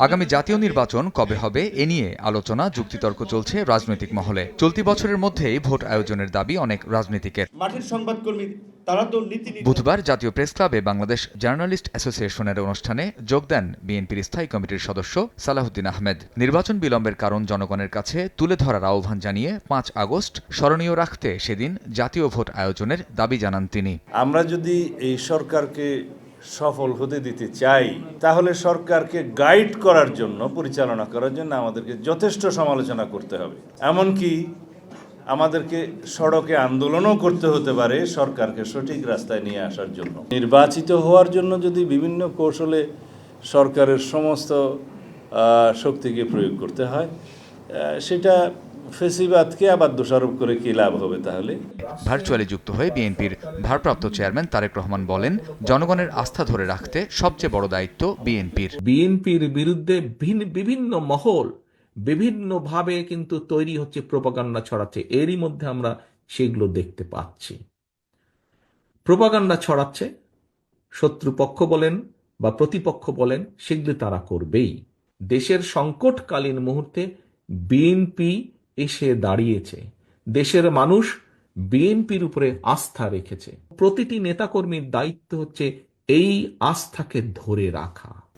আগামী জাতীয় নির্বাচন কবে হবে এ নিয়ে আলোচনা যুক্তিতর্ক চলছে রাজনৈতিক মহলে। চলতি বছরের মধ্যেই ভোট আয়োজনের দাবি অনেক রাজনীতিকের। মাঠের সংবাদকর্মী তারা তো নীতি বুধবার জাতীয় প্রেস ক্লাবে বাংলাদেশ জার্নালিস্ট অ্যাসোসিয়েশনের অনুষ্ঠানে যোগ দেন বিএনপির স্থায়ী কমিটির সদস্য সালাহউদ্দিন আহমেদ। নির্বাচন বিলম্বের কারণ জনগণের কাছে তুলে ধরার আহ্বান জানিয়ে ৫ আগস্ট স্মরণীয় রাখতে সেদিন জাতীয় ভোট আয়োজনের দাবি জানান তিনি। আমরা যদি এই সরকারকে সফল হতে দিতে চাই তাহলে সরকারকে গাইড করার জন্য, পরিচালনা করার জন্য আমাদেরকে যথেষ্ট সমালোচনা করতে হবে। এমনকি আমাদেরকে সড়কে আন্দোলনও করতে হতে পারে সরকারকে সঠিক রাস্তায় নিয়ে আসার জন্য। নির্বাচিত হওয়ার জন্য যদি বিভিন্ন কৌশলে সরকারের সমস্ত শক্তিকে প্রয়োগ করতে হয়, সেটা ফেসিবাদকে আবার দোষারোপ করে কি লাভ হবে তাহলে? ভার্চুয়ালি যুক্ত হয়ে বিএনপির ভারপ্রাপ্ত চেয়ারম্যান তারেক রহমান বলেন, জনগণের আস্থা ধরে রাখতে সবচেয়ে বড় দায়িত্ব বিএনপির। বিএনপির বিরুদ্ধে বিভিন্ন মহল বিভিন্নভাবে কিন্তু তৈরি হচ্ছে, প্রোপাগান্ডা ছড়াচ্ছে। এরই মধ্যে আমরা সেগুলো দেখতে পাচ্ছি। প্রোপাগান্ডা ছড়াচ্ছে, শত্রুপক্ষ বলেন বা প্রতিপক্ষ বলেন, সেগুলো তারা করবেই। দেশের সংকটকালীন মুহূর্তে বিএনপি এসে দাঁড়িয়েছে। দেশের মানুষ বিএনপির উপরে আস্থা রেখেছে। প্রতিটি নেতাকর্মীর দায়িত্ব হচ্ছে এই আস্থাকে ধরে রাখা।